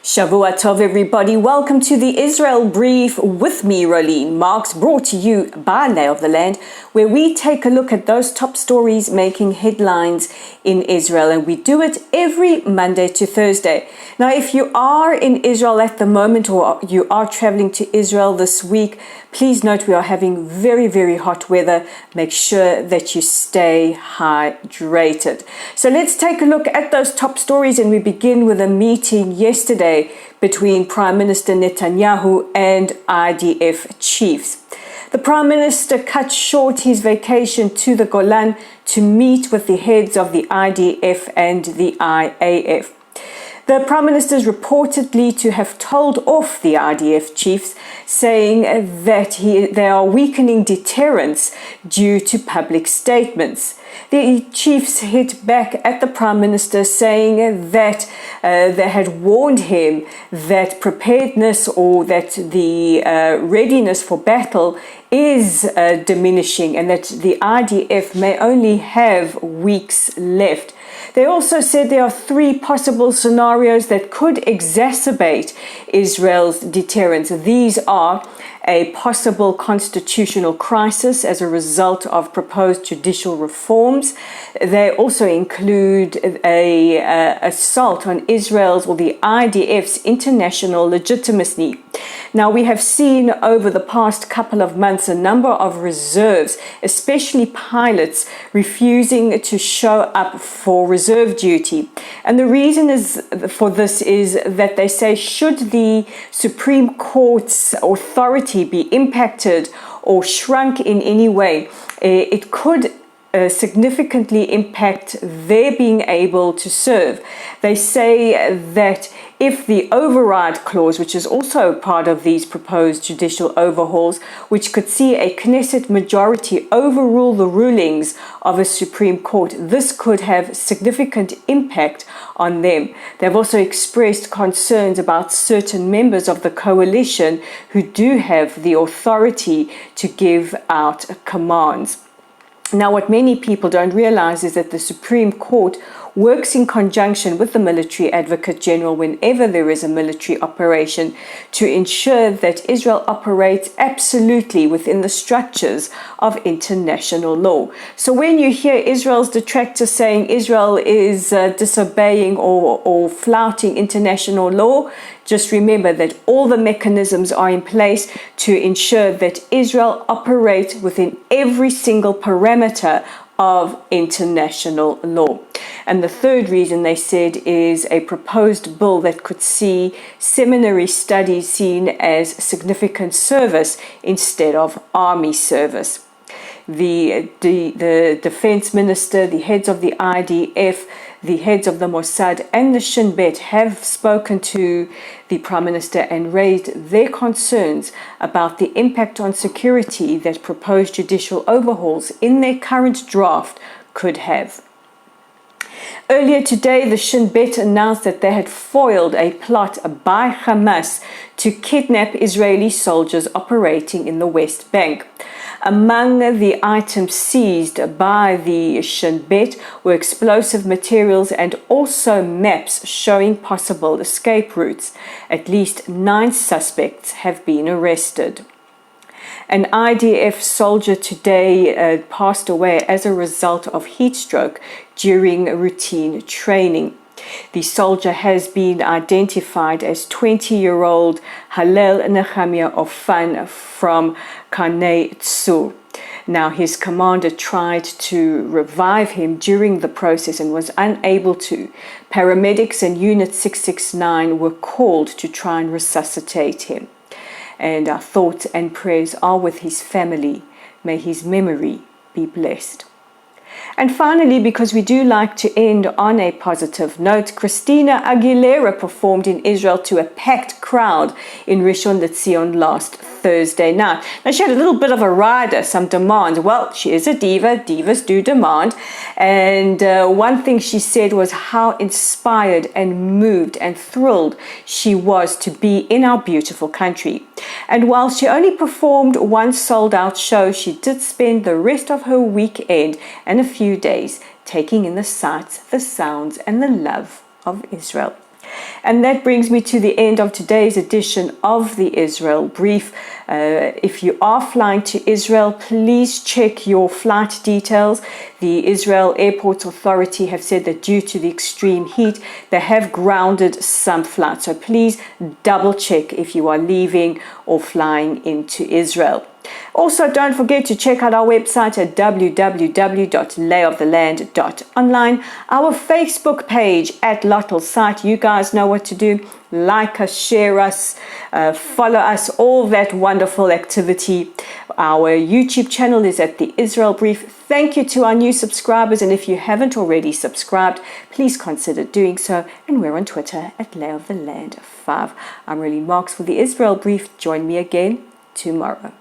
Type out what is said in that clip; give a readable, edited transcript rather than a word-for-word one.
Shavua Tov, everybody. Welcome to the Israel Brief with me, Rolene Marks, brought to you by Lay of the Land, where we take a look at those top stories making headlines in Israel, and we do it every Monday to Thursday. Now, if you are in Israel at the moment or you are traveling to Israel this week, please note we are having very, very hot weather. Make sure that you stay hydrated. So let's take a look at those top stories, and we begin with a meeting yesterday between Prime Minister Netanyahu and IDF chiefs. The Prime Minister cut short his vacation to the Golan to meet with the heads of the IDF and the IAF. The Prime Minister is reportedly to have told off the IDF chiefs, saying that they are weakening deterrence due to public statements. The chiefs hit back at the Prime Minister, saying that they had warned him that preparedness or that the readiness for battle is diminishing and that the IDF may only have weeks left. They also said there are three possible scenarios that could exacerbate Israel's deterrence. These are a possible constitutional crisis as a result of proposed judicial reforms. They also include an assault on Israel's or the IDF's international legitimacy. Now, we have seen over the past couple of months a number of reserves, especially pilots, refusing to show up for reserve duty. And the reason for this is that they say should the Supreme Court's authority be impacted or shrunk in any way, it could significantly impact their being able to serve. They say that if the override clause, which is also part of these proposed judicial overhauls, which could see a Knesset majority overrule the rulings of a Supreme Court, this could have significant impact on them. They've also expressed concerns about certain members of the coalition who do have the authority to give out commands. Now, what many people don't realize is that the Supreme Court works in conjunction with the military advocate general whenever there is a military operation to ensure that Israel operates absolutely within the structures of international law. So when you hear Israel's detractors saying Israel is disobeying or flouting international law, just remember that all the mechanisms are in place to ensure that Israel operates within every single parameter of international law. And the third reason, they said, is a proposed bill that could see seminary studies seen as significant service instead of army service. The defense minister, the heads of the IDF, the heads of the Mossad and the Shin Bet have spoken to the Prime Minister and raised their concerns about the impact on security that proposed judicial overhauls in their current draft could have. Earlier today, the Shin Bet announced that they had foiled a plot by Hamas to kidnap Israeli soldiers operating in the West Bank. Among the items seized by the Shin Bet were explosive materials and also maps showing possible escape routes. At least 9 suspects have been arrested. An IDF soldier today passed away as a result of heat stroke during routine training. The soldier has been identified as 20-year-old Hallel Nehemiah Ofan from Karnei Tzur. Now, his commander tried to revive him during the process and was unable to. Paramedics and Unit 669 were called to try and resuscitate him. And our thoughts and prayers are with his family. May his memory be blessed. And finally, because we do like to end on a positive note, Christina Aguilera performed in Israel to a packed crowd in Rishon LeZion last Thursday night. Now, she had a little bit of a rider, some demands. Well, she is a diva. Divas do demand. And one thing she said was how inspired and moved and thrilled she was to be in our beautiful country. And while she only performed one sold-out show, she did spend the rest of her weekend and a few days taking in the sights, the sounds, and the love of Israel. And that brings me to the end of today's edition of the Israel Brief. If you are flying to Israel, please check your flight details. The Israel Airports Authority have said that due to the extreme heat, they have grounded some flights. So please double check if you are leaving or flying into Israel. Also, don't forget to check out our website at www.layoftheland.online, our Facebook page at Lottel Site. You guys know what to do. Like us, share us, follow us, all that wonderful activity. Our YouTube channel is at the Israel Brief. Thank you to our new subscribers, and if you haven't already subscribed, please consider doing so. And we're on Twitter at layoftheland5. I'm Rolene Marks for the Israel Brief. Join me again tomorrow.